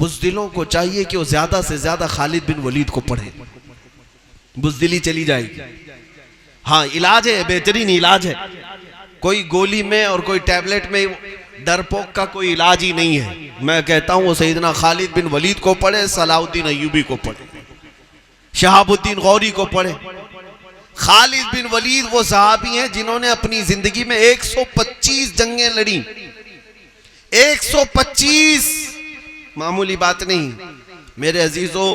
बुज़दिलों को चाहिए कि वो ज्यादा से ज्यादा खालिद बिन वलीद को पढ़े, बुज़दिली चली जाएगी। हाँ, इलाज है, बेहतरीन इलाज है। कोई गोली में और कोई टैबलेट में डरपोक का कोई इलाज ही नहीं है। मैं कहता हूँ वो सैयदना खालिद बिन वलीद को पढ़े, सलाहुद्दीन अय्यूबी को पढ़े, शहाबुद्दीन गौरी को पढ़े। खालिद बिन वलीद वो सहाबी हैं जिन्होंने अपनी जिंदगी में 125 जंगें लड़ी। 125 मामूली बात नहीं। मेरे अजीजों,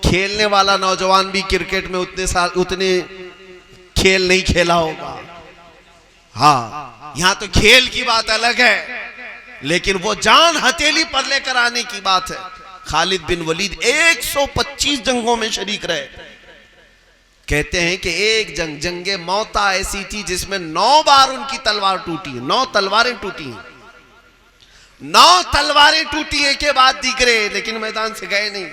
खेलने वाला नौजवान भी क्रिकेट में उतने खेल नहीं खेला होगा। हाँ, यहां तो खेल की बात अलग है, लेकिन वो जान हथेली पर लेकर आने की बात है। खालिद बिन वलीद 125 जंगों में शरीक रहे। कहते हैं कि एक जंगे मौता ऐसी थी जिसमें 9 बार उनकी तलवार टूटी है। 9 तलवारें टूटी हैं, 9 तलवारें टूटी है के बाद दिख रहे, लेकिन मैदान से गए नहीं।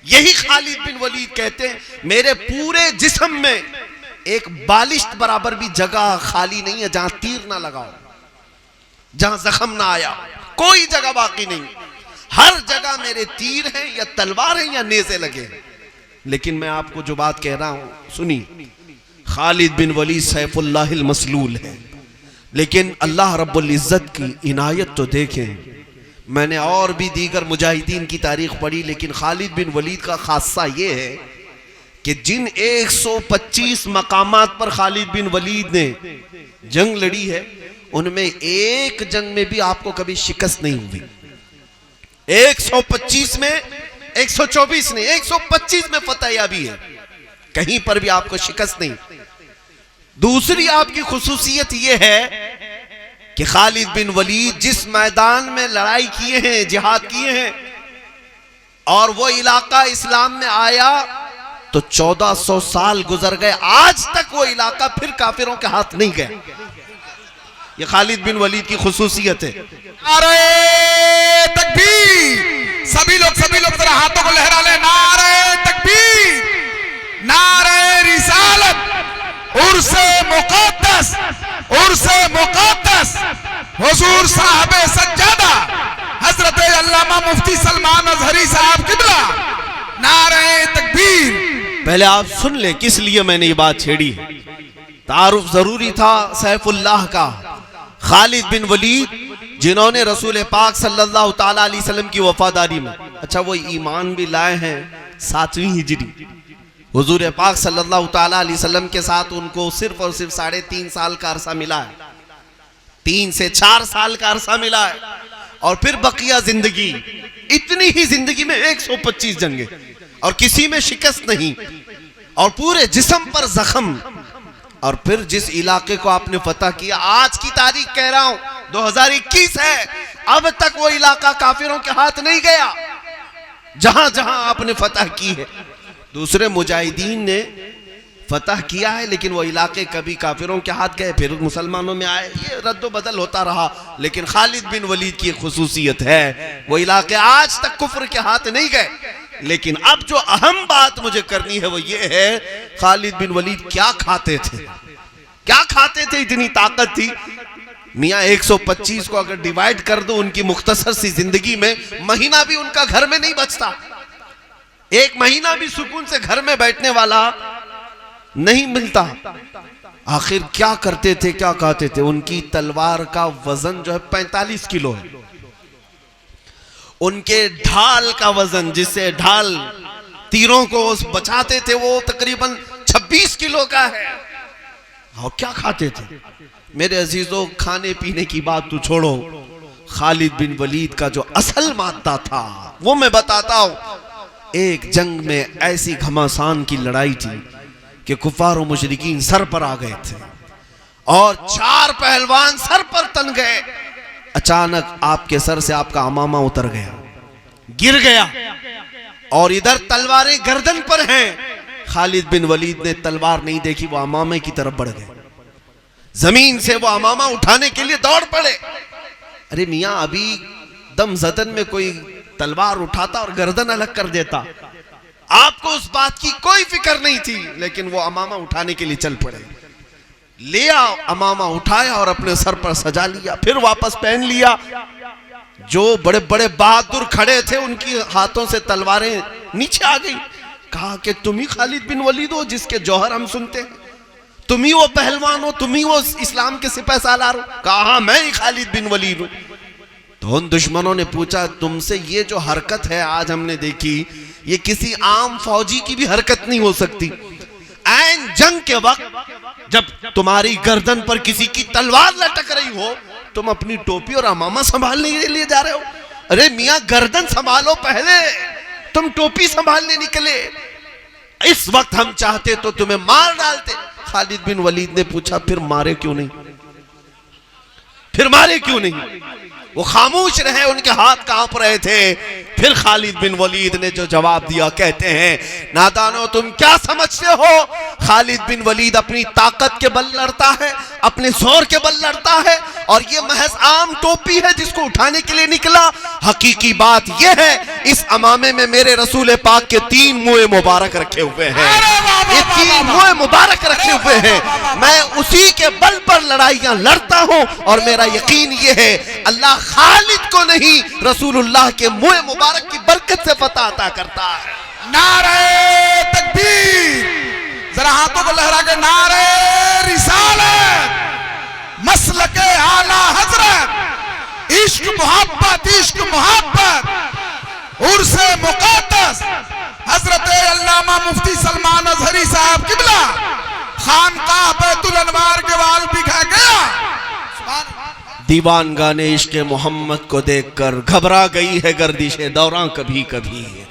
यही खालिद बिन वलीद कहते हैं, मेरे पूरे जिस्म में एक बालिश बराबर भी जगह खाली नहीं है जहां तीर ना लगाओ, जहां जख्म ना आया, कोई जगह बाकी नहीं। हर जगह मेरे तीर हैं या तलवार हैं या नेज़े लगे हैं। लेकिन मैं आपको जो बात कह रहा हूं सुनी, खालिद बिन वलीद सैफुल्लाहिल मसलूल है, लेकिन अल्लाह रब्बुल इज्जत की इनायत तो देखें। मैंने और भी दीगर मुजाहिदीन की तारीख पढ़ी, लेकिन खालिद बिन वलीद का खासा ये है कि जिन 125 मकामात पर खालिद बिन वलीद ने जंग लड़ी है, उनमें एक जंग में भी आपको कभी शिकस्त नहीं हुई। 125 में 124 नहीं, 125 में फतहयाबी है, कहीं पर भी आपको शिकस्त नहीं। दूसरी आपकी खुसूसियत यह है कि खालिद बिन वलीद जिस मैदान में लड़ाई किए हैं, जिहाद किए हैं, और वो इलाका इस्लाम में आया तो 1400 साल गुजर गए, आज तक वो इलाका फिर काफिरों के हाथ नहीं गया। ये खालिद बिन वलीद की खुसूसियत है। नारे तकबीर! सभी लोग जरा हाथों को लहरा ले। नारे तकबीर, नारे रिसालत, उर्से मुक़द्दस, उर्से मुक़द्दस हुजूर साहब सज्जादा हजरत अल्लामा मुफ्ती सलमान अज़हरी साहब किबला। नारे तकबीर! पहले आप सुन ले किस लिए मैंने ये बात छेड़ी। तारुफ जरूरी था सैफुल्लाह का। खालिद बिन वलीद जिन्होंने रसूल पाक सल्लल्लाहु ताला अलैहि वसल्लम की वफादारी में, अच्छा वो ईमान भी लाए हैं 7वीं हिजरी। हुजूर पाक सल्लल्लाहु ताला अलैहि वसल्लम के साथ उनको सिर्फ और सिर्फ 3.5 साल का अरसा मिला है, 3 से 4 साल का अरसा मिला है, और फिर बकिया जिंदगी, इतनी ही जिंदगी में 125 जंगे और किसी में शिकस्त नहीं, और पूरे जिस्म पर जख्म। और फिर जिस इलाके को आपने फतह किया, आज की तारीख कह रहा हूं 2021 है, अब तक वो इलाका काफिरों के हाथ नहीं गया जहां जहां आपने फतह की है। दूसरे मुजाहिदीन ने फतह किया है, लेकिन वो इलाके कभी काफिरों के हाथ गए, फिर मुसलमानों में आए, ये रद्दो बदल होता रहा। लेकिन खालिद बिन वलीद की खुसूसियत है, वो इलाके आज तक कुफ्र के हाथ नहीं गए। लेकिन अब जो अहम बात मुझे करनी है वो ये है, खालिद बिन वलीद क्या खाते थे, क्या खाते थे, इतनी ताकत थी। मियाँ 125 को अगर डिवाइड कर दो उनकी मुख्तसर सी जिंदगी में, महीना भी उनका घर में नहीं बचता, एक महीना भी सुकून से घर में बैठने वाला नहीं मिलता। आखिर क्या करते थे, क्या खाते थे? उनकी तलवार का वजन जो है 45 किलो है। उनके ढाल का वजन, जिससे ढाल तीरों को बचाते थे, वो तकरीबन 26 किलो का है। और क्या खाते थे मेरे अजीजों? खाने पीने की बात तो छोड़ो, खालिद बिन वलीद का जो असल मादा था वो मैं बताता हूं। एक जंग में ऐसी घमासान की लड़ाई थी कि कुफार और मुशरिकीन सर पर आ गए थे और 4 पहलवान सर पर तन गए। अचानक आपके सर से आपका अमामा उतर गया, गिर गया, और इधर तलवारें गर्दन पर हैं। खालिद बिन वलीद ने तलवार नहीं देखी, वो अमामे की तरफ बढ़ गए। जमीन से वो अमामा उठाने के लिए दौड़ पड़े। अरे मियां, अभी दम जदन में कोई तलवार उठाता और गर्दन अलग कर देता, आपको उस बात की कोई फिक्र नहीं थी, लेकिन वो अमामा उठाने के लिए चल पड़े। लिया, अमामा उठाया और अपने सर पर सजा लिया, फिर वापस पहन लिया। जो बड़े बड़े बहादुर खड़े थे उनकी हाथों से तलवारें नीचे आ गई। कहा कि तुम ही खालिद बिन वलीद हो जिसके जौहर हम सुनते हैं, तुम ही वो पहलवान हो, तुम ही वो इस्लाम के सिपह सालार हो। कहा मैं ही खालिद बिन वलीद हूं। तो उन दुश्मनों ने पूछा तुमसे ये जो हरकत है आज हमने देखी, ये किसी आम फौजी की भी हरकत नहीं हो सकती। ऐन जंग के वक्त जब तुम्हारी गर्दन पर किसी की तलवार लटक रही हो, तुम अपनी टोपी और अमामा संभालने के लिए जा रहे हो। अरे मियां गर्दन संभालो पहले, तुम टोपी संभालने निकले। इस वक्त हम चाहते तो तुम्हें मार डालते। खालिद बिन वलीद ने पूछा फिर मारे क्यों नहीं, फिर मारे क्यों नहीं? वो खामोश रहे, उनके हाथ कांप रहे थे। फिर खालिद बिन वलीद ने जो जवाब दिया, कहते हैं नादानो तुम क्या समझते हो, खालिद बिन वलीद अपनी ताकत के बल लड़ता है, अपने जोर के बल लड़ता है, और ये महज आम टोपी है जिसको उठाने के लिए निकला। हकीकी बात यह है इस अमामे में मेरे रसूल पाक के 3 मुँह मुबारक रखे हुए हैं, ये 3 मुँह मुबारक रखे हुए हैं। मैं उसी के बल पर लड़ाइयां लड़ता हूं और मेरा यकीन यह है अल्लाह खालिद को नहीं रसूलुल्लाह के मुँह मुबारक की बरकत से फतह अता करता है। नारे तकबीर, जरा हाथों को लहरा के नारे रिसालत, मसलके आला हजरत, इश्क मोहब्बत, उर्से मुक़द्दस हजरत अल्लामा मुफ्ती सलमान अजहरी साहब किबला खानकाह बैतुल अनवार के वाल बिखा गया। दीवान गाने इश्क मोहम्मद को देखकर घबरा गई है गर्दिशे दौरां कभी कभी।